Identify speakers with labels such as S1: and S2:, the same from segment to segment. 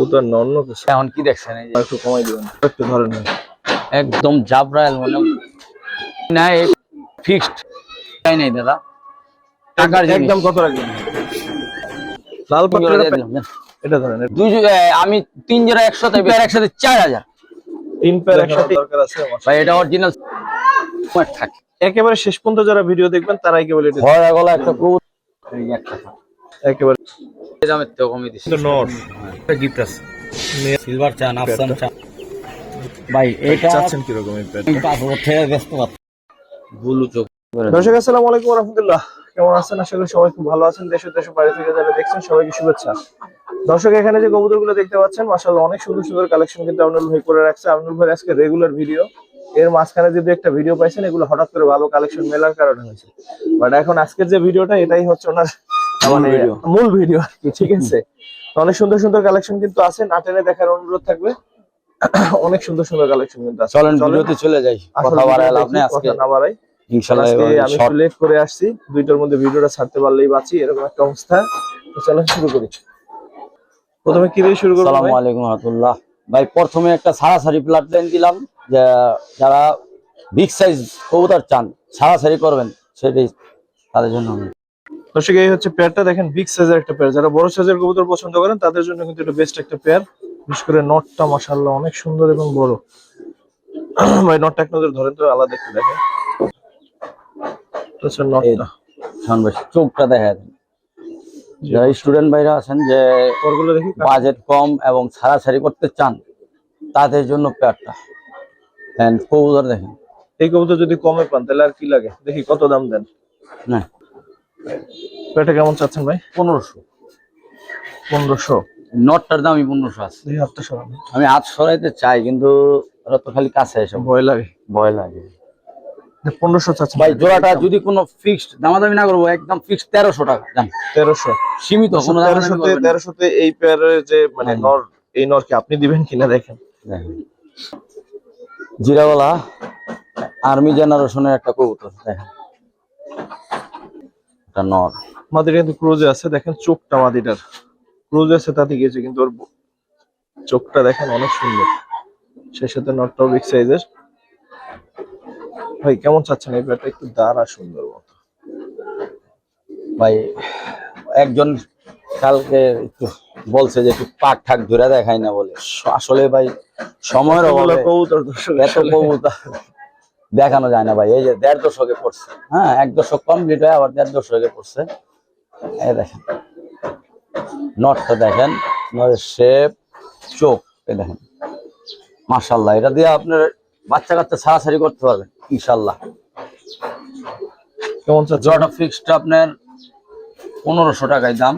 S1: কবুতর না অন্য কিছু।
S2: এখন কি দেখছেন এই যে
S1: একটু কমাই দিবেন, একটু ধরেন।
S2: একদম জাবরাইল মনে না, ফিক্সড তাই নাই দাদা। টাকার জিনিস
S1: একদম কত রাখবেন? লাল পাট্টা এটা ধরেন।
S2: আমি 3 জোড়া একসাথে 4000।
S1: 3 পেয়ার একসাথে দরকার আছে
S2: ভাই, এটা অরিজিনাল থাকে।
S1: একেবারে শেষ পর্যন্ত যারা ভিডিও দেখবেন তারাই কেবল এটা
S2: হয় গলা একটা কবুতর এই একটা
S1: একেবারে
S2: দামের তো কমই দিছি।
S1: নট
S2: একটা গিফট আছে, সিলভার চান, আফসান চান। ভাই এটা
S1: চাচ্ছেন কি রকম এই পেয়ারটা?
S2: 5000 টাকা ব্যস্ত পাচ্ছি। ব্লু চোখ।
S1: দর্শক আসসালামু আলাইকুম ওয়া রাহমাতুল্লাহ। কেমন আছেন? আশা করি সবাই খুব ভালো আছেন। দেশ ও দেশের বাইরে থেকে যারা দেখছেন সবাইকে শুভেচ্ছা। দর্শক এখানে যে কবুতরগুলো দেখতে পাচ্ছেন মাশাআল্লাহ অনেক সুন্দর সুন্দর কালেকশন কিন্তু আমিনুল ভাই করে রাখছে। আমিনুল ভাই আজকে রেগুলার ভিডিও, এর মাঝখানে যদি একটা ভিডিও পাইছেন এগুলো হঠাৎ করে ভালো কালেকশন মেলার কারণে হয়েছে। বাট এখন আজকের যে ভিডিওটা এটাই হচ্ছে ওনার মানে মূল ভিডিও আর কি, ঠিক আছে? অনেক সুন্দর সুন্দর কালেকশন কিন্তু আছে, না টেনে দেখার অনুরোধ থাকবে। অনেক সুন্দর সুন্দর কালেকশন কিন্তু আছে।
S2: চলেন ভিডিওতে চলে যাই, কথা বাড়ায় লাভ নেই। আজকে
S1: না বাড়াই,
S2: ইনশাআল্লাহ
S1: আমি একটু লেট করে আসছি, দুইটার মধ্যে ভিডিওটা ছাড়তে পারলেই বাঁচি, এরকম একটা অবস্থা। তো চলেন শুরু করি। প্রথমে কি দিয়ে শুরু করব?
S2: আসসালামু আলাইকুম ওয়া রাহমাতুল্লাহ। ভাই প্রথমে একটা সারাসারি প্লাট লাইন দিলাম, যে যারা বিগ সাইজ কবুতর চান সারাসারি করবেন সেটাই তাদের জন্য।
S1: দর্শক এই হচ্ছে পেয়ারটা, দেখেন বিগ সাইজের একটা পেয়ার। যারা বড় সাইজের কবুতর পছন্দ করেন তাদের জন্য কিন্তু এটা বেস্ট একটা পেয়ার। বিশেষ করে নটটা মাশাআল্লাহ অনেক সুন্দর এবং বড়। ভাই নটটা এক নজর ধরেন তো, আলাদা একটু দেখেন। আচ্ছা নটটা
S2: চোখটা দেখা যায়। যারা স্টুডেন্ট ভাইরা আছেন যে
S1: পরগুলো দেখি,
S2: বাজেট কম এবং সারাসারি করতে চান তাদের জন্য পেয়ারটা। কবুতর দেখেন,
S1: এই কবুতর যদি কমে পান তাহলে আর কি লাগে? দেখি কত দাম দেন
S2: না
S1: পেয়ারটা কেমন চাচ্ছেন ভাই?
S2: 1500।
S1: 1500?
S2: নটটার দামই 1500 আছে।
S1: দেখি হাতটা সরান।
S2: আমি হাত সরাইতে চাই কিন্তু ওরা তো খালি কাছে এসে
S1: ভয় লাগে।
S2: ভয় লাগে।
S1: 1500 চাচ্ছেন
S2: ভাই জোড়াটা যদি কোনো ফিক্সড দামাদামি না করবো, একদম ফিক্সড 1300 টাকা জান।
S1: 1300
S2: সীমিত, কোনো দামাদামি করবেন না।
S1: 1300 তে এই পেয়ারের যে মানে নর, এই নর কি আপনি দিবেন কিনা দেখেন।
S2: জিরাওয়ালা আর্মি জেনারেশনের একটা কবুতর দেখেন, এটা নর।
S1: মাদিটা কিন্তু ক্রুজে আছে, দেখেন চোখটা মাদিটার ক্রুজে আছে, তাতে গিয়েছে কিন্তু ওর চোখটা দেখেন অনেক সুন্দর। সেই সাথে নটটাও বিগ সাইজের। ভাই কেমন চাচ্ছেন এই পেয়ারটা? একটু দাঁড়া সুন্দর মতো।
S2: ভাই একজন কালকে একটু বলছে যে একটু পাক ঠাক ধরে দেখাই না বলে, আসলে ভাই সময়ের অভাবে
S1: কবুতর দর্শক
S2: এত কবুতর দেখানো যায় না ভাই। এই যে 1.5 দশকে পড়ছে, হ্যাঁ 1 দশক কমপ্লিট হয়ে আবার 1.5 দশকে পড়ছে। এই দেখেন নটটা দেখেন, নটের শেপ, চোখ দেখেন মাশাআল্লাহ। এটা দিয়ে আপনার বাচ্চা কাচ্চা ছাড়াছাড়ি করতে পারবেন ইনশাআল্লাহ।
S1: কেমন চাচ্ছেন?
S2: জোড়াটা ফিক্সড আপনার 1500 টাকায় দাম।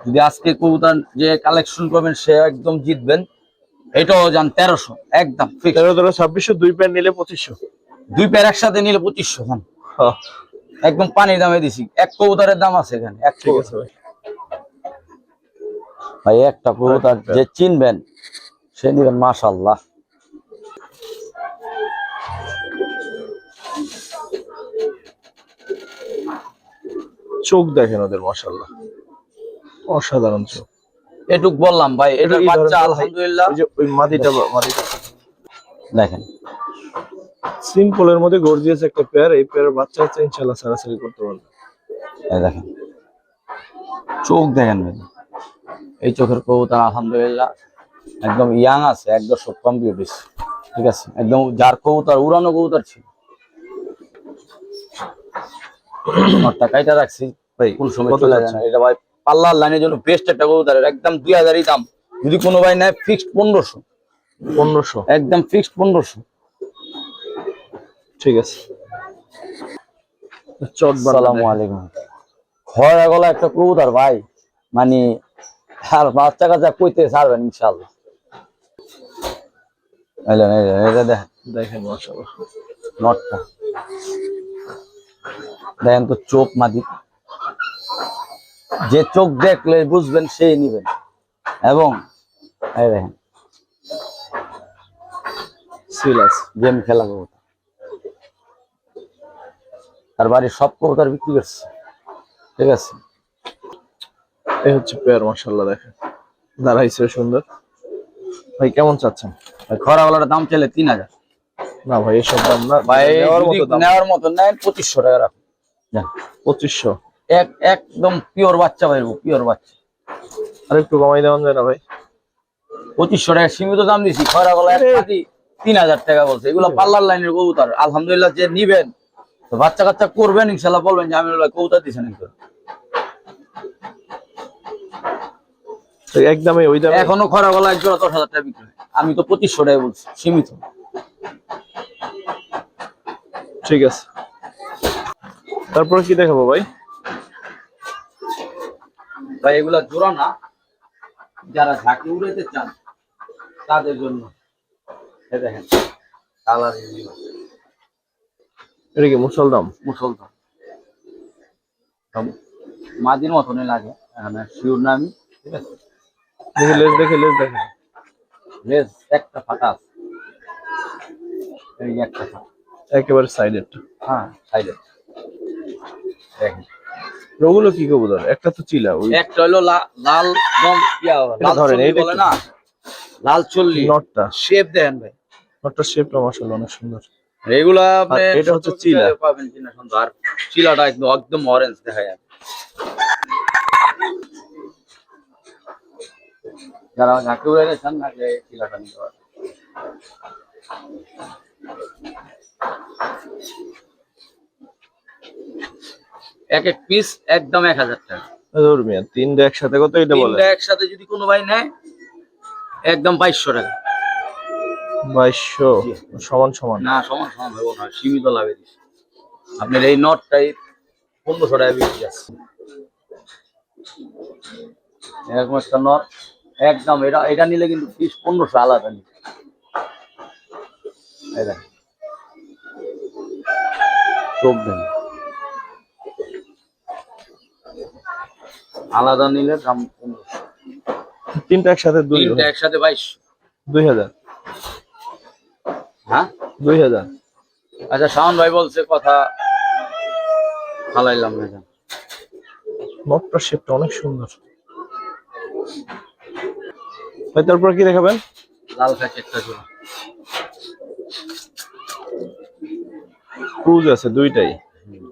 S2: যদি আজকে কবুতর যে কালেকশন করবেন সে একদম জিতবেন। এটাও যান 1300 একদম ফিক্সড।
S1: 2600, দুই পেয়ার নিলে 2500।
S2: দুই পেয়ার একসাথে নিলে 2500 দাম। একদম পানির দামে দিছি। এক কবুতরের দাম আছে এখানে, এক
S1: ঠিক আছে ভাই।
S2: ভাই একটা কবুতর যে চিনবেন সে নিবেন মাশাআল্লাহ।
S1: চোখ দেখেন ওদের মাশাআল্লাহ অসাধারণ চোখ।
S2: এটুক বললাম ভাই, এটার বাচ্চা আলহামদুলিল্লাহ।
S1: ওই যে ওই মাদিটা
S2: দেখেন
S1: সিম্পলের মধ্যে গর্জিয়াস একটা পেয়ার। এই পেয়ারের বাচ্চা হচ্ছে ইনশাআল্লাহ সারাসারি করতে পারবে।
S2: এই দেখেন চোখ দেখেন ভাই, এই চোখের কবুতর আলহামদুলিল্লাহ একদম ইয়াং আছে, 1 দশক কমপ্লিট হয়েছে, ঠিক আছে? একদম যার কবুতর উড়ানো কবুতর ছিল টাকাইটা রাখছি ভাই, কোন সময় চলে যায় না। এটা ভাই পাল্লার লাইনের জন্য বেস্ট একটা কবুতর, একদম 2000-ই দাম। যদি কোনো ভাই নেয় ফিক্সড 1500।
S1: 1500
S2: একদম ফিক্সড 1500।
S1: ঠিক আছে।
S2: আসসালামু আলাইকুম। খয়রা গলা একটা কবুতর ভাই, মানে আর বাচ্চা কাচ্চা কইতে ছাড়বেন ইনশাআল্লাহ। এটা
S1: দেখেন মাশাআল্লাহ
S2: নটটা দেখেন তো, চোখ মাদি, যে চোখ দেখলে বুঝবেন সেই নিবেন। এবং এই দেখেন
S1: সিলাস
S2: গেম খেলা কবুতর, আর বাড়ির সব কবুতর বিক্রি করছে, ঠিক আছে?
S1: এই হচ্ছে পেয়ার মাশাআল্লাহ দেখেন দাঁড়াইছে সুন্দর। ভাই কেমন চাচ্ছেন?
S2: খরা গলার দাম চাইলে 3000।
S1: না ভাই এসব দাম না
S2: ভাই
S1: নেওয়ার
S2: যদি
S1: মতো দাম।
S2: নেওয়ার মতো নেন 2500 টাকা রাখুন। যান
S1: 2500।
S2: একদম পিওর বাচ্চা ভাই, পিওর বাচ্চা।
S1: আর একটু কমাই দেওয়া যায় না ভাই?
S2: 2500 টাকা সীমিত দাম দিছি। খরা গলা এক পাতি 3000 টাকা বলছে। এগুলো পার্লার লাইনের কবুতর, আলহামদুলিল্লাহ। যে নিবেন তো বাচ্চা কাচ্চা করবেন, ইনশাল্লাহ বলবেন যে আমি কবুতর দিছেন।
S1: তো একদমই ওই দামে
S2: এখনো খরা গলা এক জোড়া 10,000 টাকা বিক্রি হয়। আমি তো 2500 টাকা বলছি, সীমিত।
S1: ঠিক আছে। তারপরে কি দেখাবো ভাই?
S2: ভাই এগুলা জোড়া না, যারা ঝাঁকি উড়াইতে চান তাদের জন্য। এই দেখেন কালার,
S1: এটা কি মুসলদাম?
S2: মুসলমান মাদির মতনই লাগে, এখানে শিওর না আমি। ঠিক আছে,
S1: দেখি লেজ, দেখে লেজ দেখে।
S2: লেজ একটা ফাটা আছে, এই যে একটা ফাটা।
S1: একেবারে সাইডেরটা।
S2: হ্যাঁ সাইডে দেখেন।
S1: ওগুলো কি কবুতর? একটা তো চিলা, ওই
S2: একটা হলো লাল দম, লাল
S1: ধরেন
S2: চল্লি
S1: এইটা
S2: বলে না, লাল চল্লি।
S1: নটটা,
S2: শেপ দেখেন ভাই,
S1: নটটার শেপটা মাশাআল্লাহ অনেক সুন্দর।
S2: এগুলা আপনি
S1: আর এটা হচ্ছে চিলা।
S2: পাবেন কিনা সুন্দর। আর চিলাটা একদম একদম অরেঞ্জ দেখা যায়। যারা ঝাঁকি উড়ে গেছেন তাহলে চিলাটা নিতে পারবেন। এক এক পিস একদম 1000 টাকা।
S1: ধর মিয়া, তিনটা একসাথে কত এটা বলে?
S2: তিনটা একসাথে যদি কোনো ভাই নেয় একদম 2200 টাকা।
S1: 2200 সমান সমান?
S2: না সমান সমান হবো না, সীমিত লাভে দিচ্ছি। আপনার এই নটটাই 1500 টাকা বিক্রি আছে। এরকম একটা নট একদম, এটা নিলে কিন্তু পিস 1500 আলাদা নিবে। এই দেখেন চোখ দেন, আলাদা নিলে দাম 1500।
S1: তিনটা একসাথে
S2: তিনটা একসাথে 2200।
S1: 2000?
S2: হ্যাঁ
S1: 2000?
S2: আচ্ছা, শাওন ভাই বলছে কথা ফালাইলাম না।
S1: নটটার শেপটা অনেক সুন্দর ভাই। তারপর কি দেখাবেন?
S2: লাল খাঁচি একটা জোড়া।
S1: ক্রুজ আছে দুইটাই,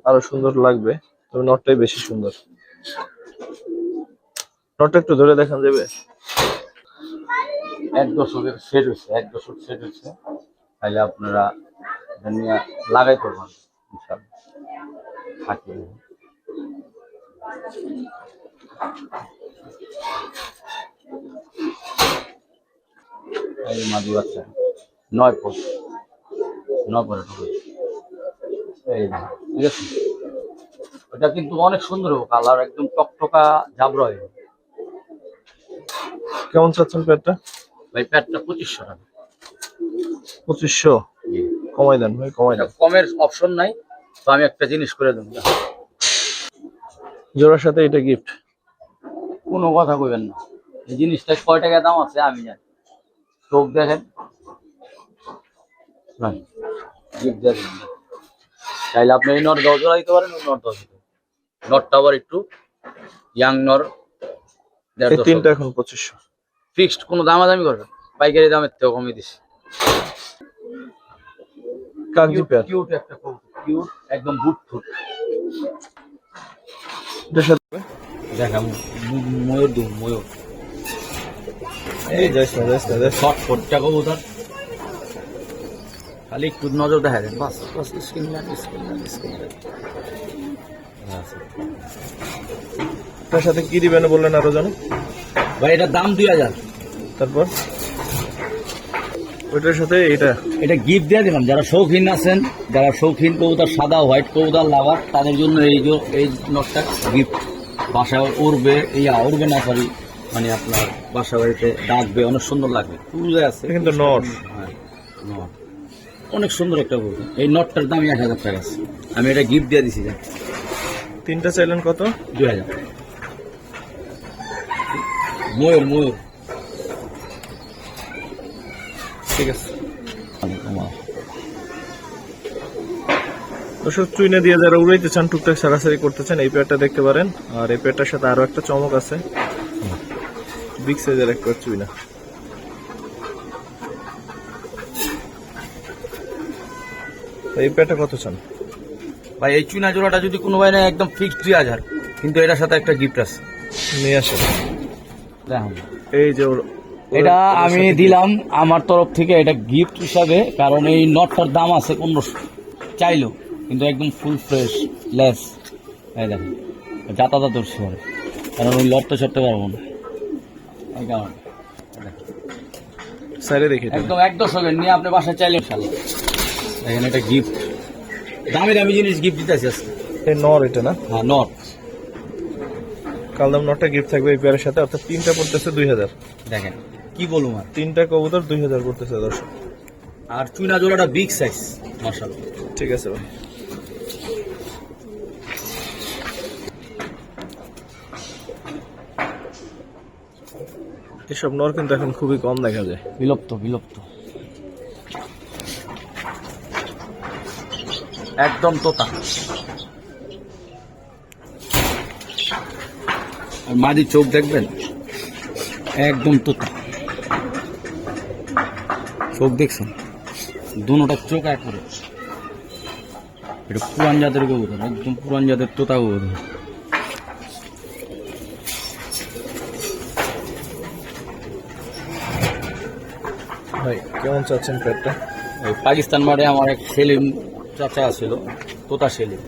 S1: আরো সুন্দর লাগবে, তবে নটটাই বেশি সুন্দর। নটটা একটু ধরে দেখান যাবে?
S2: 1/10 সেট হয়েছে, 1/10 সেট হয়েছে। তাহলে আপনারা এটা নিয়ে লাগাই করবেন ইনশাআল্লাহ। থাকি এই মাদি বাচ্চা 9 পর 9 পরে ঢুকে এই না, ঠিক আছে। ওটা কিন্তু অনেক সুন্দর হবে, কালার একদম টকটকা জাবরা হবে।
S1: কেমন চাচ্ছেন পেটটা?
S2: ভাই প্যাটটা 2500 টাকা।
S1: 2500? কমাই দেন ভাই, কমাই দেন।
S2: কমের অপশন নাই তো, আমি একটা জিনিস করে দেবো।
S1: জোড়ার সাথে এটা গিফট?
S2: কোনো কথা কইবেন না, এই জিনিসটা কয় টাকা দাম আছে আমি জানি। চোখ দেখেন, গিফট দিয়ে দিন। চাইলে আপনি এই নর দশ জোড়া দিতে পারেন, ওই নর 10 দিতে। নরটা আবার একটু ইয়াং নর।
S1: এই তিনটা এখন 2500
S2: ফিক্সড, কোনো দামাদামি করবেন, পাইকারি দামের থেকে কমিয়ে দিছি।
S1: কাগজি পেয়ার,
S2: কিউট একটা কবুতর, কিউট একদম বুট ফুট।
S1: এটার সাথে
S2: দেখাম ময়ূর দুম, ময়ূর
S1: এই যাইস না, যাইস না, যাইস না।
S2: শর্ট ফোরটা কবুতর, খালি একটু নজর দেখা দেন বাস বাস। Screen line, screen line, screen line.
S1: এটার সাথে কি দিবেন বললেন আরো জানো?
S2: ভাই এটার দাম 2000।
S1: তারপর ওইটার সাথে
S2: এটা গিফট দিয়ে দিলাম। যারা শৌখিন আছেন, যারা শৌখিন কবুতর, সাদা হোয়াইট কবুতর লাভার, তাদের জন্য এই নটটা গিফট। বাসায় উড়বে, উড়বে না, সরি, মানে আপনার বাসা বাড়িতে ডাকবে, অনেক সুন্দর লাগবে। তুলে আছে
S1: কিন্তু নট।
S2: হ্যাঁ নট অনেক সুন্দর একটা কবুতর। এই নটটার দাম 1000 টাকা আছে। আমি এটা গিফট দিয়ে দিছি।
S1: তিনটা চাইলেন কত?
S2: 2000। ময়ূর, ময়ূর।
S1: ঠিক আছে। দর্শক, চুইনে দিয়ে যারা উড়াইতে চান, টুকটাক সারাসারি করতে চান, এই পেয়ারটা দেখতে পারেন। আর এই পেয়ারটার সাথে আরো একটা চমক আছে, বিগ সাইজের একটা চুইনা। এই পেয়ারটা কত চান
S2: ভাই এই চুনা জোড়াটা যদি কোনো ভাই না একদম ফিক্সড 2000, কিন্তু এটার সাথে একটা গিফট আছে।
S1: নিয়ে আসেন।
S2: দেখুন
S1: এই যে
S2: এটা আমি দিলাম আমার তরফ থেকে এটা গিফট হিসাবে, কারণ এই নটটার দাম আছে 1500 চাইলো, কিন্তু একদম ফুল ফ্রেশ লেস। এই দেখেন যাতায়াত ধরছে পরে, কারণ ওই লড়তে চড়তে পারবো না এই কারণে।
S1: সাইডে দেখে
S2: একদম 1-2 নিয়ে আপনি বাসায় চাইলে ইনশাআল্লাহ। দেখেন এটা গিফট, দামি দামি জিনিস গিফট দিতেছি আজকে।
S1: এই নর এটা না?
S2: হ্যাঁ নট।
S1: কালদম নটটা গিফট থাকবে এই পেয়ারের সাথে, অর্থাৎ তিনটা পড়তেছে 2000।
S2: দেখেন কি বলবো আর,
S1: তিনটা কবুতর 2000 পড়তেছে দর্শক।
S2: আর চুনা জোড়াটা বিগ সাইজ মাশাআল্লাহ।
S1: ঠিক আছে ভাই। এসব নর কিন্তু এখন খুবই কম দেখা যায়,
S2: বিলুপ্ত বিলুপ্ত একদম তোতা। আর মাঝি চোখ দেখবেন একদম তোতা, চোখ দেখছেন দুটোটা চোখ এক করে। এটা পুরান জাতের কবুতর, একদম পুরান জাতের তোতা কবুতর।
S1: ভাই কেমন চাচ্ছেন পেয়ারটা?
S2: ওই পাকিস্তান মাঠে আমার এক সেলিম চাচা ছিল, তোতা সেলিম,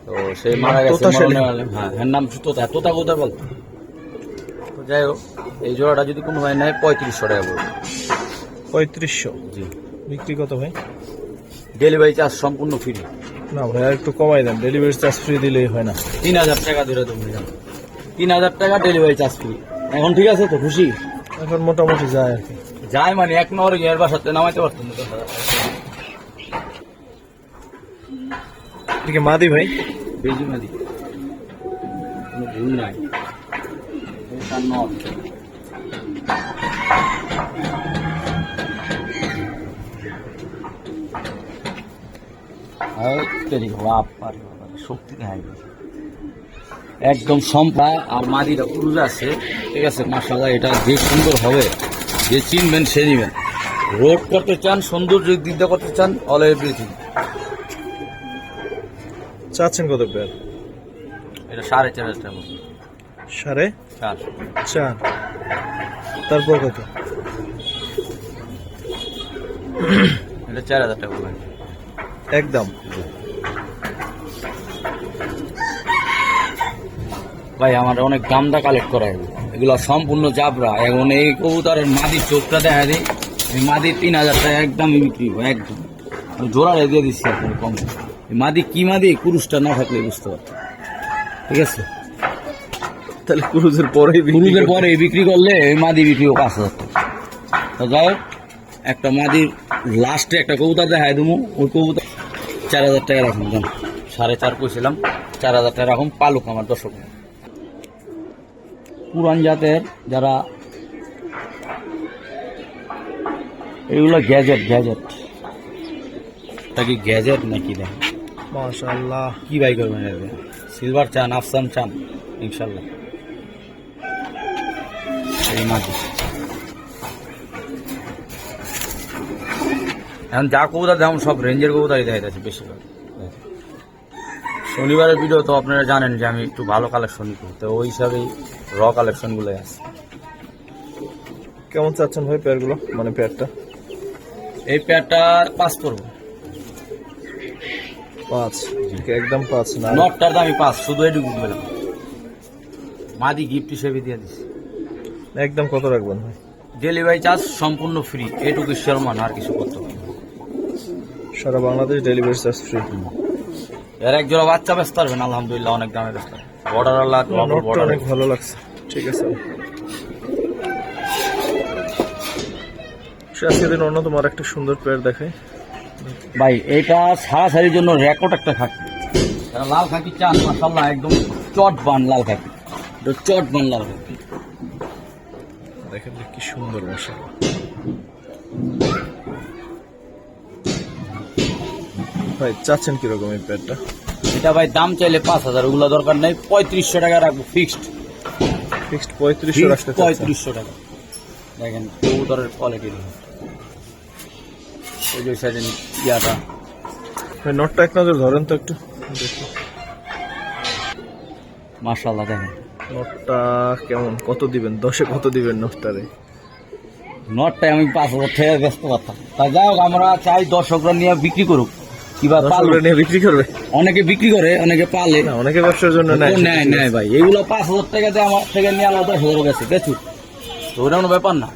S2: তো সে মারা গেছে।
S1: তোতা সেলিম?
S2: হ্যাঁ এর নাম তোতা, তোতা কোথা বল। তো যাই হোক এই জোড়াটা যদি কোনো হয় নেয় 3500 টাকা পড়বে।
S1: 3500?
S2: জি।
S1: বিক্রি কত ভাই?
S2: ডেলিভারি চার্জ সম্পূর্ণ ফ্রি।
S1: না ভাই আর একটু কমাই দেন, ডেলিভারি চার্জ ফ্রি দিলেই হয় না।
S2: 3000 টাকা ধরে তুমি 3000 টাকা ডেলিভারি চার্জ ফ্রি। এখন ঠিক আছে তো, খুশি?
S1: এখন মোটামুটি যায় আর কি।
S2: যায় মানে এক নম্বরে গিয়ে বাসাতে নামাইতে পারতেন না।
S1: ঠিক মাদি ভাই?
S2: বেজি মাদি, কোনো ভুল নাই। এটা নট। শক্তি দেখা গেছে একদম সম্পায়। আর মাদিটা ক্রুজ আছে, ঠিক আছে মাশাআল্লাহ। এটা যে সুন্দর হবে, যে চিনবেন সে নিবেন। রোড করতে চান, সৌন্দর্য দিকটা করতে চান, অল এভরিথিং।
S1: চাচ্ছেন কত পেয়ার?
S2: এটা 4500 টাকা মতো।
S1: 4.5? তারপর কত?
S2: এটা 4000 টাকা পড়বে
S1: একদম।
S2: ভাই আমার অনেক দামটা কালেক্ট করা হবে, এগুলো সম্পূর্ণ জাবরা। এখন এই কবুতরের মাদির চোখটা দেখা দিই, এই মাদি 3000 টাকা একদম বিক্রি হবে, একদম। আমি জোড়া দিয়ে দিচ্ছি আপনার কম। এই মাদি কি মাদি, কুরুশটা না থাকলে বুঝতে পারতেন, ঠিক আছে?
S1: তাহলে ক্রুজের পরেই
S2: কুরুজের পরে বিক্রি করলে এই মাদি বিক্রি হোক 5000 টাকা। তো যাই হোক, একটা মাদির লাস্টে একটা কবুতর দেখায় দেবো, ওই কবুতর 4000 টাকা রাখুন। 4.5 কইছিলাম, 4000 টাকা রাখুন। পালুক আমার দর্শক পুরান জাতের যারা, এগুলো গ্যাজেট। তা কি গ্যাজেট নাকি? দেখেন
S1: মাশাআল্লাহ।
S2: কি বাই করবেন? সিলভার চান, আফসান চান, ইনশাল্লাহ। এই মাটি এখন যা কবুতর যেমন সব রেঞ্জের কবুতরই দেখা যাচ্ছে বেশিরভাগ। শনিবারের ভিডিও তো আপনারা জানেন যে আমি একটু ভালো কালেকশন করি, তো ওই হিসাবেই র কালেকশনগুলোই আছে।
S1: কেমন চাচ্ছেন ভাই পেয়ারগুলো, মানে পেয়ারটা?
S2: এই পেয়ারটা 5 পড়বো।
S1: 5? একদম 5 না?
S2: নটটার দামই 5, শুধু এটুকু বললাম। মাদি গিফট হিসেবে দিয়ে দিচ্ছি।
S1: একদম কত রাখবেন ভাই?
S2: ডেলিভারি চার্জ সম্পূর্ণ ফ্রি, এটুকু শর্মান, আর কিছু করতে হবে না।
S1: সারা বাংলাদেশ ডেলিভারি চার্জ ফ্রি।
S2: এর এক জোড়া বাচ্চা ব্যস্ত পারবেন আলহামদুলিল্লাহ, অনেক দামে ব্যস্ত। বর্ডার আল্লাহ
S1: অনেক ভালো লাগছে। ঠিক আছে আজকে দিন অন্য তোমার একটা সুন্দর পেয়ার দেখাই
S2: ভাই। এটা সারাসারির জন্য রেকর্ড একটা খাকি, লাল খাকি চান মাশাআল্লাহ, একদম চট বান লাল খাকি, চট বান লাল খাকি।
S1: দেখেন কি সুন্দর মাশাআল্লাহ। ভাই চাচ্ছেন কিরকম এই পেয়ারটা?
S2: এটা ভাই দাম চাইলে 5000, ওগুলো দরকার নেই। 3500 টাকা রাখবো ফিক্সড।
S1: ফিক্সড 3500 রাখতে চাচ্ছেন।
S2: 3500 টাকা। দেখেন কবুতরের কোয়ালিটি, ওই যে সাইডে ইয়াটা।
S1: ভাই নটটা এক নজর ধরেন তো একটু দেখি।
S2: মাশাআল্লাহ দেখেন
S1: নটটা কেমন, কত দিবেন, 10-এ কত দিবেন নটটারে?
S2: নটটাই আমি 5000 টাকা ব্যস্ত পারতাম। তা যাই হোক, আমরা চাই দর্শকরা নিয়ে বিক্রি করুক, কিবা
S1: দর্শকরা নিয়ে বিক্রি করবে?
S2: অনেকে বিক্রি করে, অনেকে পালে,
S1: না, অনেকে ব্যবসার জন্য নেয়।
S2: নেয় ভাই। এইগুলো 5000 টাকা দিয়ে আমার থেকে নিয়ে আলাদা 10,000 গেছে বেচু, তো ওটা কোনো ব্যাপার না।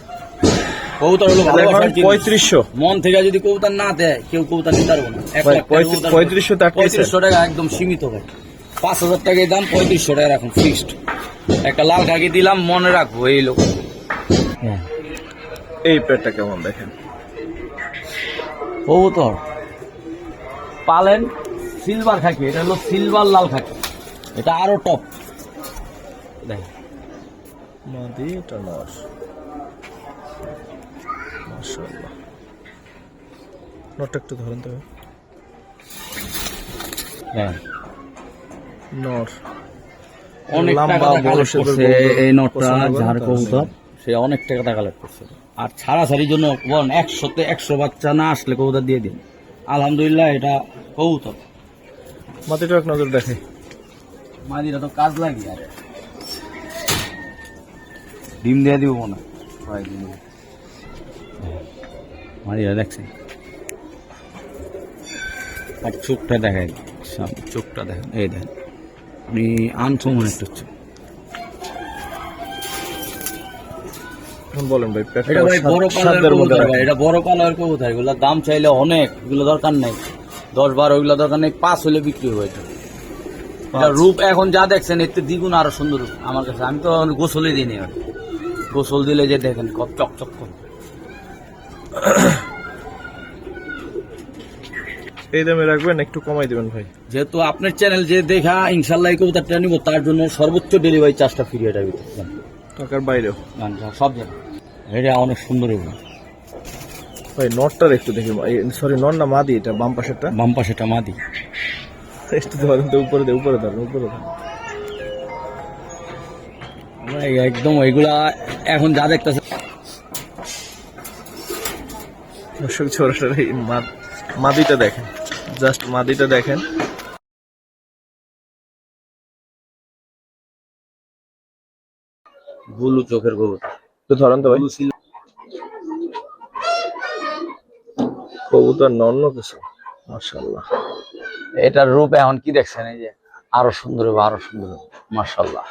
S2: কবুতর হলো ভালোবাসার জিনিস।
S1: 3500
S2: মন থেকে যদি কবুতর না দেয়, কেউ কবুতর নিতে পারবো না।
S1: 3500 টাকা।
S2: 3500 টাকা একদম সীমিত ভাই। 5000 টাকায় দাম, 3500 টাকা রাখুন ফিক্সড। একটা লাল খাকি দিলাম, মনে রাখবো এই লোক।
S1: এই পেটটা কেমন দেখেন?
S2: কবুতর পালেন সিলভার খাকি, এটা হলো সিলভার লাল খাকি, এটা আরো টপ। দেখেন
S1: মাদি, এটা নর। মাশাআল্লাহ, নটটা একটু ধরেন তো।
S2: হ্যাঁ,
S1: নর
S2: অনেক
S1: লম্বা,
S2: টাকা
S1: বড়
S2: কালেক্ট
S1: শেপের
S2: করছে
S1: কবুতর
S2: এই নটটা,
S1: পছন্দ করেন
S2: যার
S1: তারা
S2: কবুতর
S1: নেবেন।
S2: সে অনেক টাকা কালেক্ট করছে। আর ছাড়াছাড়ির জন্য বলেন 100-তে 100 বাচ্চা না আসলে কবুতর দিয়ে দিন। আলহামদুলিল্লাহ, এটা কবুতর।
S1: মাদিটা এক নজর দেখে।
S2: মাদিরা তো কাজ লাগে, আর ডিম দিয়ে দিব মনে হয়। মাদিরা দেখছেন, আর চোখটা দেখায়, চোখটা দেখেন, এই দেখেন, আপনি আনকমন একটা চোখ।
S1: এখন বলেন ভাই, পেটটা
S2: এটা ভাই বড় পালার
S1: সাধ্যের মধ্যে
S2: কবুতর ভাই,
S1: রাখেন।
S2: এটা বড় পালার কবুতর। এগুলো দাম চাইলে অনেক, এগুলো দরকার নেই 10-12, এগুলো দরকার নেই। 5 হলে বিক্রি হয়ে যাবে। এটা রূপ এখন যা দেখছেন এতে দ্বিগুণ আরো সুন্দর রূপ আমার কাছে। আমি তো গোসলই দিই নি, গোসল দিলে যে দেখেন কত চকচক করে।
S1: এই দামে রাখবেন, একটু কমাই দিবেন ভাই।
S2: যেহেতু আপনার চ্যানেল যে দেখা ইনশাল্লাহ এই কবুতরটা নিব, তার জন্য সর্বোচ্চ ডেলিভারি চার্জটা ফ্রি। এটা
S1: টাকার বাইরেও
S2: সব জায়গায় এটা অনেক সুন্দর। এগুলো
S1: ভাই নটটার একটু দেখি, সরি নর না মাদি, এটা বাম পাশেরটা।
S2: বাম পাশেটা মাদি।
S1: একটু ধরেন তো, উপরে ধরেন, উপরে ধরেন।
S2: একদম এগুলা এখন যা দেখতেছে
S1: দর্শক সরাসরি মাদিটা দেখেন, জাস্ট মাদিটা দেখেন।
S2: ব্লু চোখের কবুতর।
S1: তো ধরেন তো ভাই, কবুতর নন্য কিছু। মাশাআল্লাহ,
S2: এটার রূপ এখন কি দেখছেন, এই যে আরো সুন্দর হবে, আরো সুন্দর হবে। মাশাআল্লাহ,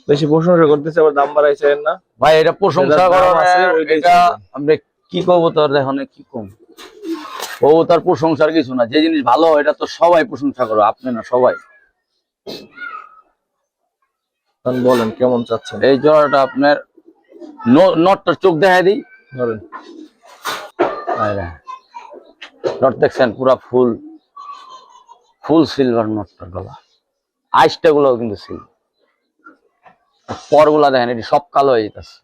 S1: বেশি প্রশংসা করতেছে, আবার দাম বাড়াইছেন না
S2: ভাই। এটা প্রশংসা
S1: যেটার
S2: করা
S1: দাম আছে, ওইটাই
S2: এটা
S1: চলবে।
S2: আপনি কি কবুতর দেখুন, কি কম কবুতর প্রশংসার কিছু না। যে জিনিস ভালো এটা তো সবাই প্রশংসা করো, আপনি না সবাই।
S1: বলেন কেমন চাচ্ছেন?
S2: এই জোড়াটা আপনার নটটার চোখ দেখাই দিই,
S1: ধরেন।
S2: নট দেখছেন পুরা ফুল সিলভার নটটার গলা, আইসটা গুলো কিন্তু সিলভার, পরগুলা দেখেন এটি সব কালো হয়ে যেতেছে।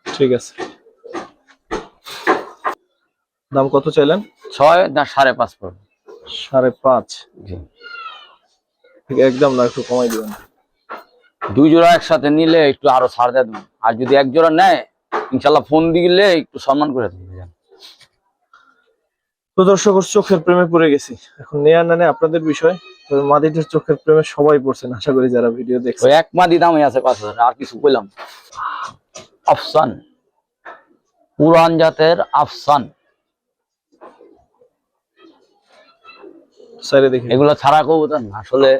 S1: ঠিক আছে, দাম কত চাইলেন?
S2: 6 না 5.5 পড়বে।
S1: 5.5?
S2: জি,
S1: একদম না, একটু কমাই দিবেন।
S2: 2 জোড়া একসাথে নিলে একটু আরো ছাড় দিয়ে দেবেন, আর যদি 1 জোড়া নেয় ইনশাল্লাহ ফোন দিলে একটু সম্মান করে দেবেন।
S1: তো দর্শক, চোখের প্রেমে পড়ে গেছি। এখন নেয়া না নেয়া আপনাদের বিষয়, তবে মাদিটার চোখের প্রেমে সবাই পড়ছেন আশা করি, যারা ভিডিও দেখছেন।
S2: ওই এক মাদি দামই আছে 5,000, আর কিছু কইলাম। আফসান, পুরান জাতের আফসান,
S1: সাইডে দেখি।
S2: এগুলো ছাড়া কবুতর না আসলে।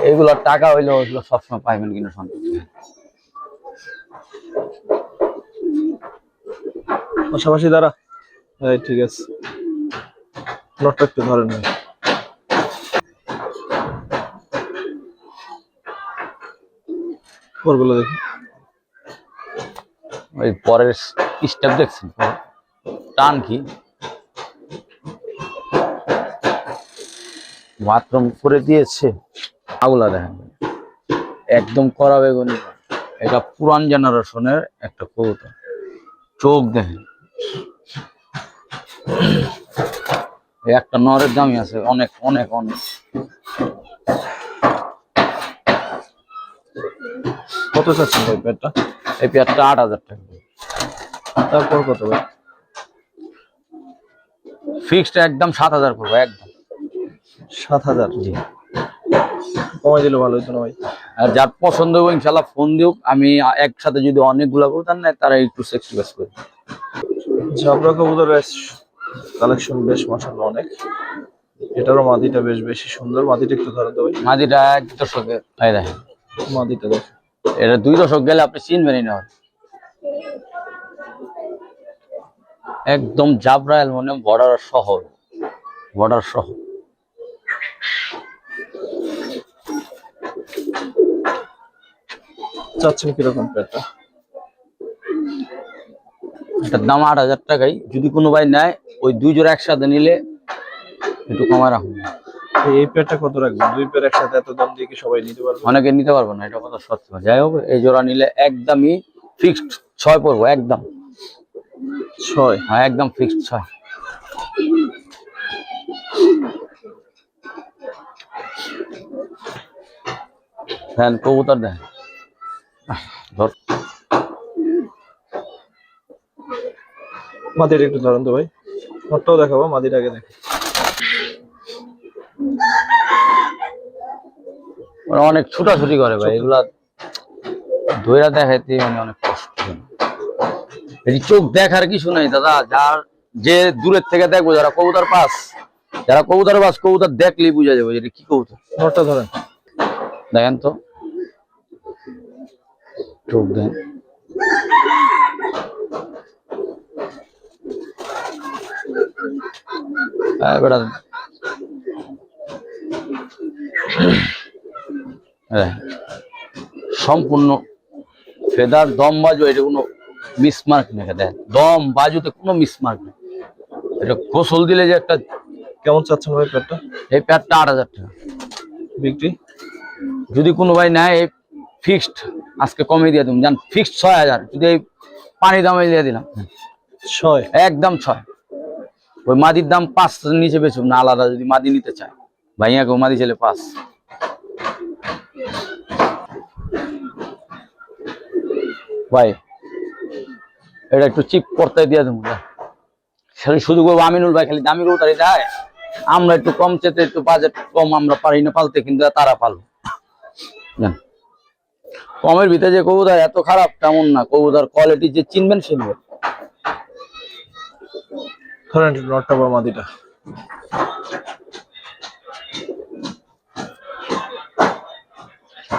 S2: এগুলোর টাকা হইলেও এগুলো সবসময় পাইবেন কিনা সন্দেহ।
S1: পাশাপাশি দাঁড়া, ঠিক আছে। নটটা একটু ধরেন ভাই। পরগুলো দেখি।
S2: ওই পরের স্টেপ দেখছেন, টান কি বাথরুম করে দিয়েছে। আগুলা দেখেন একদম করা বেগুনি। এটা পুরান জেনারেশনের একটা কবুতর, চোখ দেখেন। একটা নরের দামই আছে অনেক অনেক অনেক।
S1: কত চাচ্ছেন ভাই পেয়ারটা?
S2: এই পেয়ারটা 8,000 টাকা।
S1: তারপর কত ভাই?
S2: ফিক্সড একদম 7,000 পড়বে একদম।
S1: 7,000?
S2: জি।
S1: কমাই দিলে ভালো হতো না ভাই?
S2: আর যার পছন্দ হবে ইনশাল্লাহ ফোন দিউক, আমি একসাথে যদি অনেকগুলা কবুতর নেয় তারা একটু সেক্রিফাইস করি।
S1: জাবরা কবুতরের কালেকশন বেশ মাশাআল্লাহ অনেক। এটারও মাদিটা বেশ বেশি সুন্দর। মাদিটা একটু ধরেন তো ভাই।
S2: মাদিটা 1 দশকের, এই দেখেন
S1: মাদিটা দেখ।
S2: এটা 2 দশক গেলে আপনি চিনবেনই না। একদম জাবরা অ্যালুমিনিয়াম বর্ডার সহ, বর্ডার সহ।
S1: চাচ্ছেন কিরকম পেয়ারটা?
S2: এটার দাম 8,000 টাকাই। যদি কোনো ভাই নেয় ওই 2 জোড়া একসাথে নিলে একটু কমায় রাখুন।
S1: এই পেয়ারটা কত রাখবেন? 2 পেয়ার একসাথে এত দাম দিয়ে কি সবাই নিতে পারবে?
S2: অনেকে নিতে পারবে না, এটা কথা সত্য। যাই হোক, এই জোড়া নিলে একদমই ফিক্সড 6 পড়বো একদম।
S1: 6?
S2: হ্যাঁ একদম ফিক্সড 6। দেন কবুতর দেন, ধর।
S1: মাদিটা একটু ধরেন তো ভাই। নটটাও দেখাবো, মাদিটা আগে দেখ।
S2: ওরা অনেক ছুটাছুটি করে ভাই, এগুলা ধইরা দেখাইতে মানে অনেক কষ্ট। এই চোখ দেখার কিছু নাই দাদা, যার যে দূরের থেকে দেখবো, যারা কবুতর পাস, যারা কবুতর পাস, কবুতর দেখলেই বুঝা যাবে এটা কি কবুতর।
S1: নটটা ধরেন।
S2: দেখেন তো চোখ দেন। বেটা সম্পূর্ণ ফেদার দম বাজু, এটা কোনো মিসমার্ক নেই। দেন দম বাজুতে কোনো মিসমার্ক নেই। এটা গোসল দিলে যে একটা।
S1: কেমন চাচ্ছেন ভাই পেয়ারটা?
S2: এই প্যাডটা 8,000 টাকা
S1: বিক্রি?
S2: যদি কোনো ভাই নেয় এই ফিক্সড আজকে কমে দিয়ে দিলাম, জান ফিক্সড 6,000। যদি এই পানি দামে দিয়ে দিলাম
S1: 6?
S2: একদম 6। ওই মাদির দাম 5 নিচে বেচুম না, আলাদা যদি মাদি নিতে চায় ভাইয়া কেউ মাদি ছেলে 5। ভাই এটা একটু চিপ করতে দিয়ে দেবো। শুধু আমিনুল ভাই খালি দামি কবুতরই দেয়, আমরা একটু কম চেতে, একটু বাজেট কম, আমরা পারি না পালতে, কিন্তু তারা পালো। কমের ভিতরে যে কবুতর এত খারাপ তেমন না, কবুতর কোয়ালিটি যে চিনবেন চিনবেন।
S1: ধরেন নটটা বা মাদিটা।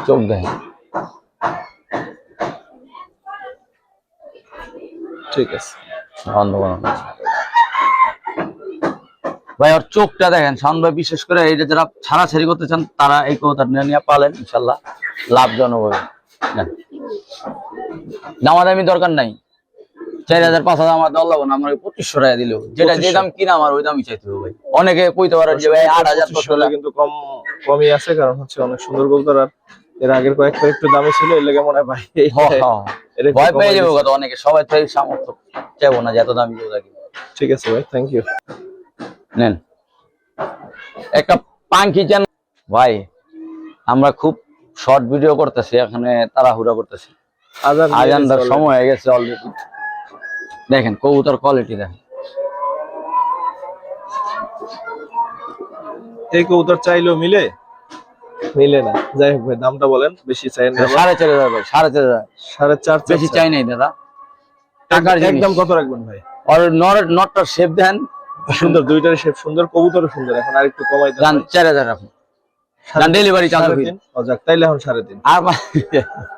S2: চোখ দেখেন।
S1: ঠিক আছে
S2: ভাই, ওর চোখটা দেখেন শান ভাই। বিশেষ করে এই যে যারা ছাড়াছাড়ি করতে চান তারা এই কবুতর নিয়ে পালেন, ইনশাল্লাহ লাভজনক হবে। দামাদামি দরকার নাই। 4,000 5,000 আমার দল লাগবে না, আমার 2500 টাকা দিলেও যেটা যে দাম কিনা আমার ওই দামই চাইতে হবে ভাই। অনেকে কইতে পারেন যে ভাই 8,000
S1: কিন্তু কমই আছে, কারণ হচ্ছে অনেক সুন্দর কবুতর। আর এর আগের কয়েকটা একটু দামি ছিল, এর লেগে মনে হয় ভাই
S2: ভয় পেয়ে যাবো কত অনেকে। সবাই তো এই সামর্থ্য চাইবো না যে এত দামি কবুতর কিনবো।
S1: ঠিক আছে ভাই, থ্যাংক ইউ।
S2: নেন একটা পাঙ্কি চান ভাই। আমরা খুব শর্ট ভিডিও করতেছি, এখানে তাড়াহুড়া করতেছি, আজানটার সময় হয়ে গেছে অলরেডি। দেখেন কবুতর কোয়ালিটি দেখেন।
S1: এই কবুতর চাইলেও মিলে না। যাই হোক ভাই, দামটা বলেন। বেশি চাই না?
S2: 4,500 ভাই, 4,500।
S1: 4.5?
S2: বেশি চাই নাই দাদা, টাকার
S1: একদম কত রাখবেন ভাই?
S2: আর নটটার শেপ দেন
S1: সুন্দর, দুইটার শেপ সুন্দর, কবুতরও সুন্দর। এখন আর একটু কমাই দেন।
S2: 4,000 রাখুন। Delivery charge free.
S1: যাক, তাইলে এখন 3.5।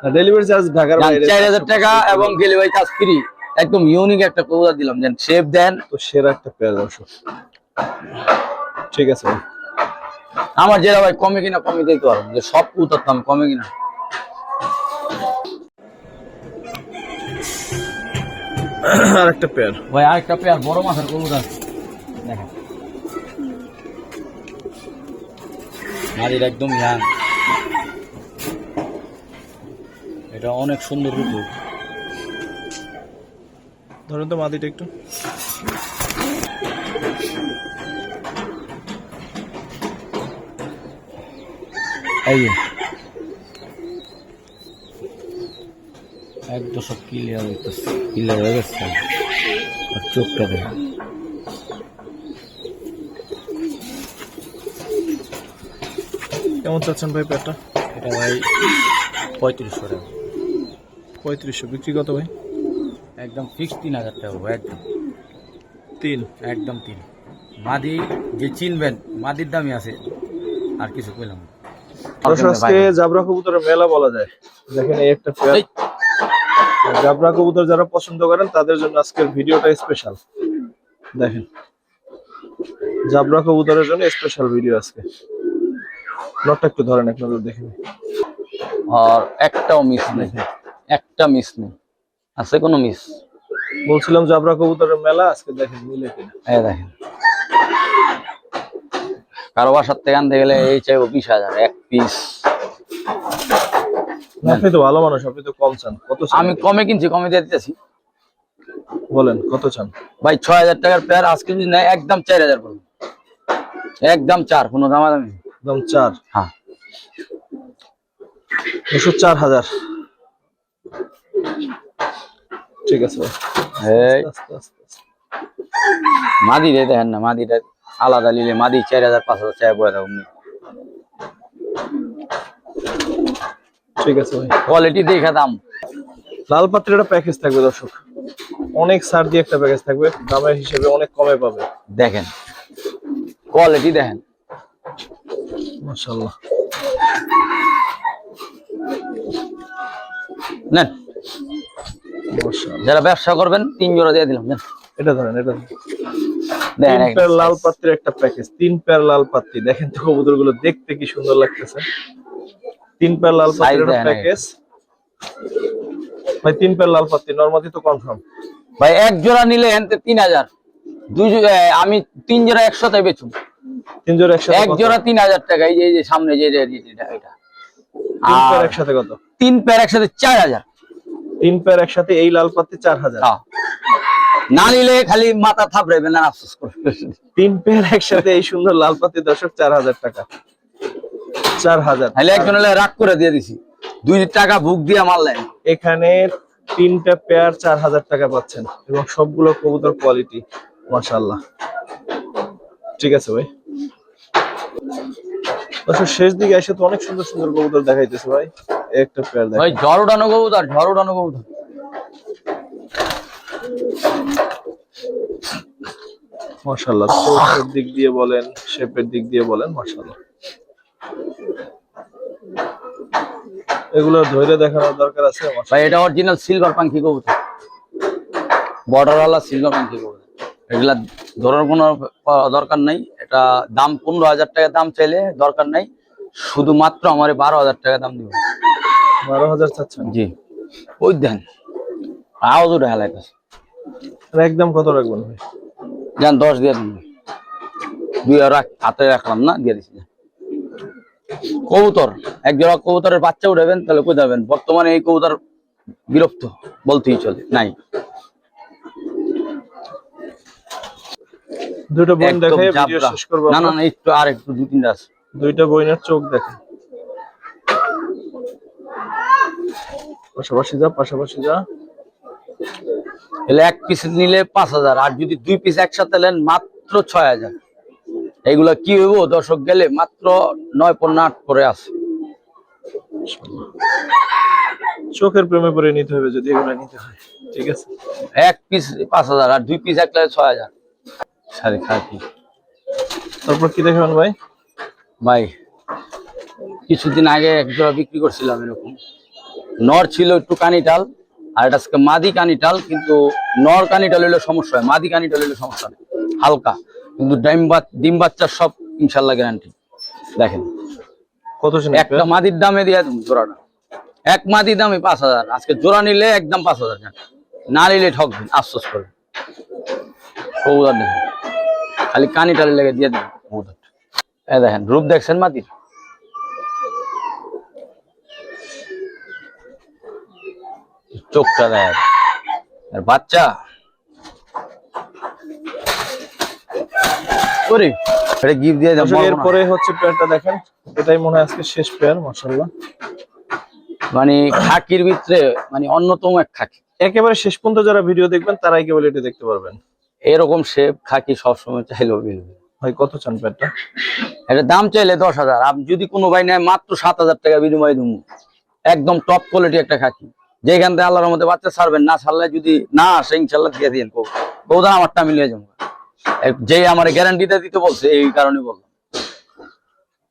S2: আর
S1: ডেলিভারি চার্জ ঢাকার বাইরে
S2: 4,000 টাকা এবং ডেলিভারি চার্জ ফ্রি। একদম ইউনিক একটা কবুতর দিলাম, যেন শেপ দেন।
S1: তো সেরা একটা পেয়ার দর্শক। ঠিক আছে ভাই,
S2: আমার যেটা ভাই কমে কিনা কমে দিতে পারবো, যে সব কবুতর দাম কমে কিনা।
S1: আর একটা পেয়ার
S2: ভাই, আরেকটা পেয়ার বড় মাথার কবুতর দেখেন। মাদির একদম ইয়াং, এটা অনেক সুন্দর রূপ।
S1: ধরেন তো মাদিটা একটু।
S2: এই যে একদম সব ক্লিয়ার হইতেছে, ক্লিয়ার হয়ে গেছে। আর চোখটা দেখেন,
S1: কেমন চাচ্ছেন ভাই পেয়ারটা?
S2: এটা ভাই 3500 টাকা।
S1: 3500 বিক্রি কত ভাই?
S2: একদম ফিক্সড 3000 টাকা ভাই, একদম
S1: 3।
S2: একদম 3। মাদি যে চিনবেন, মাদির দামই আছে, আর কিছু কইলাম না।
S1: দর্শক আজকে জাবরা কবুতরের মেলা বলা যায়। দেখেন এই একটা পেয়ার জাবরা কবুতর যারা পছন্দ করেন তাদের জন্য আজকের ভিডিওটা স্পেশাল। দেখেন জাবরা কবুতরের জন্য স্পেশাল ভিডিও আজকে। নটটা একটু ধরেন, এক নজর দেখেন।
S2: আর একটাও মিস নেই, একটা মিস নেই, আছে কোনো মিস?
S1: বলছিলাম জাবরা কবুতরের মেলা, আজকে দেখেন মিলে কিনা।
S2: এই দেখেন, কারো বাসার থেকে আনতে গেলে এই চাইবো 20,000 এক পিস।
S1: আপনি তো ভালো মানুষ, আপনি তো কম চান। কত চান?
S2: আমি কমে কিনছি, কমে দিয়ে দিতেছি।
S1: বলেন কত চান?
S2: ভাই 6,000 টাকার পেয়ার আজকে যদি নেয় একদম 4,000 পড়বে, একদম 4, কোনো দামাদামি।
S1: একদম 4।
S2: হ্যাঁ,
S1: 4,000। ঠিক আছে ভাই।
S2: এই
S1: আস্তে আস্তে আস্তে।
S2: মাদি রে দেখেন না, মাদিটা আলাদা নিলে মাদি 4,000 5,000 চাই পড়ে থাকুন।
S1: ঠিক আছে ভাই।
S2: কোয়ালিটি দেখে দাম।
S1: লাল পাত্রের একটা প্যাকেজ থাকবে দর্শক, অনেক ছাড় দিয়ে একটা প্যাকেজ থাকবে, দামের হিসেবে অনেক কমে পাবে।
S2: দেখেন কোয়ালিটি দেখেন,
S1: মাশাআল্লাহ।
S2: নেন
S1: মাশাআল্লাহ।
S2: যারা ব্যবসা করবেন 3 জোড়া দিয়ে দিলাম, নেন।
S1: এটা ধরেন, এটা ধরেন।
S2: দেখেন
S1: 3 পেয়ার লাল পাত্রের একটা প্যাকেজ, 3 পেয়ার লাল পাত্রি। দেখেন তো কবুতরগুলো দেখতে কি সুন্দর লাগতেছে। 3 পেয়ার লাল পাত্রের একটা প্যাকেজ ভাই। 3 পেয়ার লাল পাত্রি নরমালি তো কনফার্ম
S2: ভাই। এক জোড়া নিলে এনতে 3,000, আমি 3 জোড়া একসাথে বেচুম।
S1: 3 জোড়া একসাথে
S2: এক
S1: কত?
S2: জোড়া 3,000 টাকা। এই যে সামনে যে এটা
S1: 3 পেয়ার একসাথে কত?
S2: 3 পেয়ার একসাথে 4,000।
S1: 3 পেয়ার একসাথে এই লাল পাত্রি 4,000।
S2: না নিলে খালি মাথা থাপড়াবেন না, আফসোস করবে।
S1: 3 পেয়ার একসাথে এই সুন্দর লাল পাত্রি দর্শক 4,000 টাকা। 4,000।
S2: তাহলে একজন হলে রাগ করে দিয়ে দিছি, 2 টাকা বুক দিয়ে মারলেন।
S1: এখানে 3টা পেয়ার 4,000 টাকা পাচ্ছেন এবং সবগুলো কবুতর কোয়ালিটি মাশাআল্লাহ। ঠিক আছে ভাই। দর্শক শেষ দিকে এসে তো অনেক সুন্দর সুন্দর কবুতর দেখাইতেছে ভাই। একটা পেয়ার
S2: ভাই
S1: দেখেন,
S2: ঝড় উঠানো কবুতর, ঝড় উঠানো কবুতর।
S1: মাশাআল্লাহ। চোখের দিক দিয়ে বলেন, শেপের দিক দিয়ে বলেন, মাশাআল্লাহ। এগুলো ধরে দেখানোর দরকার আছে আমার।
S2: ভাই এটা অরিজিনাল সিলভার পাঙ্কি কবুতর, বর্ডারওয়ালা সিলভার পাঙ্কি কবুতর। এগুলা ধরার কোনো দরকার নাই। এটা দাম 15,000 টাকা দাম চাইলে দরকার নাই, শুধুমাত্র আমার 12,000 টাকা দাম দিব।
S1: 12,000 চাচ্ছেন?
S2: জি। ওই দেন আওয়াজ উঠে হেলাইতেছে।
S1: একদম কত রাখবেন ভাই?
S2: যান 10 দিয়ে দিন। 2 হাতে রাখলাম না, দিয়ে দিচ্ছি। কবুতর এক জোড়া কবুতরের বাচ্চা উঠাবেন তাহলে কই যাবেন। বর্তমানে এই কবুতর বিরক্ত বলতেই চলে, নাই।
S1: দুটো বোন
S2: একদম
S1: দেখে ভিডিও
S2: জাবরা।
S1: শেষ করব।
S2: না না না, একটু আর একটু 2-3টা আছে।
S1: দুইটা বইনের চোখ দেখেন। পাশাপাশি যা, পাশাপাশি যা।
S2: এলে এক পিস নিলে 5,000, আর যদি 2 পিস একসাথে নেন মাত্র 6,000। এইগুলা কি হইব দর্শক গেলে মাত্র 9.8 করে আছে।
S1: চোখের প্রেমে পড়ে নিতে হবে যদি এগুলো নিতে হয়। ঠিক আছে।
S2: এক পিস 5,000 আর 2 পিস একলে 6,000। সারি খাকি।
S1: তারপর কি দেখাবেন ভাই?
S2: ভাই কিছুদিন আগে এক জোড়া বিক্রি করছিলাম এরকম। নর ছিল একটু কানিটাল, আর এটা আজকে মাদি কানিটাল। কিন্তু নর কানিটাল হইলে সমস্যা হয়, মাদি কানিটাল হইলে সমস্যা নেই, হালকা। কিন্তু ডিম বাচ্চা সব ইনশাল্লাহ গ্যারান্টি। দেখেন
S1: কত ছিল
S2: একটা মাদির দামে দিয়ে দেবো জোড়াটা। এক মাদির দামে 5,000। আজকে জোড়া নিলে একদম 5,000, না নিলে ঠকবেন, আফসোস করবেন। কবুতর দেখেন, খালি কানিটালে লেগে দিয়ে দেবেন কবুতরটা। এই দেখেন রূপ দেখছেন মাদির, চোখটা দেখ, আর বাচ্চা ওরে এটা গিফট দিয়ে দাও।
S1: এরপরে হচ্ছে পেয়ারটা দেখেন, এটাই মনে হয় আজকে শেষ পেয়ার। মাশাআল্লাহ
S2: মানে খাকির ভিতরে মানে অন্যতম এক খাকি।
S1: একেবারে শেষ পর্যন্ত যারা ভিডিও দেখবেন তারাই কেবল এটা দেখতে পারবেন।
S2: এরকম শেপ খাকি সবসময় চাইলেও মিলবে।
S1: ভাই কত চান পেটটা?
S2: এটা দাম চাইলে 10,000, আপনি যদি কোনো ভাই নেয় মাত্র 7,000 টাকা বিনিময়ে দেবো। একদম টপ কোয়ালিটি একটা খাকি, যেখান থেকে আল্লাহর মধ্যে বাচ্চা ছাড়বেন, না ছাড়লে যদি না আসে ইনশাল্লাহ দিয়ে দিন। বৌদা আমারটা মিলিয়ে যাবো, যে আমার গ্যারান্টিটা দিতে বলছে এই কারণে বললাম।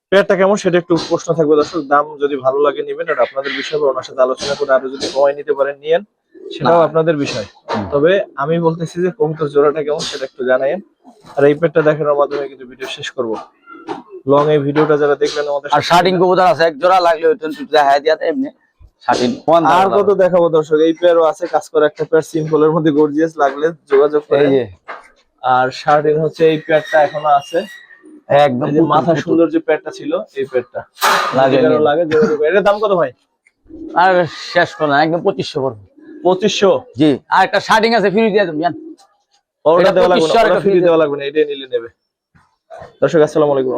S1: পেয়ারটা কেমন সেটা একটু প্রশ্ন থাকবে দর্শক। দাম যদি ভালো লাগে নিবেন, এটা আপনাদের বিষয়, বা ওনার সাথে আলোচনা করে আরো যদি কমাই নিতে পারেন নিয়েন, সেটাও আপনাদের বিষয়। তবে আমি বলতেছি যে কবুতর জোড়াটা কেমন সেটা একটু জানাইন। আর এই পেয়ারটা দেখানোর মাধ্যমে কিন্তু ভিডিও শেষ করব। লং এই ভিডিওটা যারা দেখলেন আমাদের
S2: আর শার্টিং কবুতর আছে এক জোড়া, লাগলে ওই দেখা দিয়া এমনি শার্টিং।
S1: আর কত দেখাবো দর্শক? এই পেয়ারও আছে কাজ করা একটা পেয়ার, সিম্পলের মধ্যে গর্জিয়াস, লাগলে যোগাযোগ
S2: এই
S1: করেন।
S2: যে
S1: আর শার্টিং হচ্ছে এই পেয়ারটা এখনো আছে,
S2: একদম
S1: এই যে মাথা সুন্দর যে পেয়ারটা ছিল এই পেয়ারটা
S2: লাগে
S1: লাগে লাগে যোগাযোগ করেন। এটার দাম কত ভাই?
S2: আর শেষ করো না, একদম 2500 পড়বে।
S1: 2500?
S2: জি, আর একটা শার্টিং আছে ফ্রি দিয়ে দেব জান।
S1: ওটা দেওয়া লাগবে না,
S2: 2500 আর
S1: ওটা
S2: একটা
S1: ফ্রি
S2: free
S1: দেওয়া লাগবে না, এটাই নিলে নেবে। দর্শক আসসালামু আলাইকুম।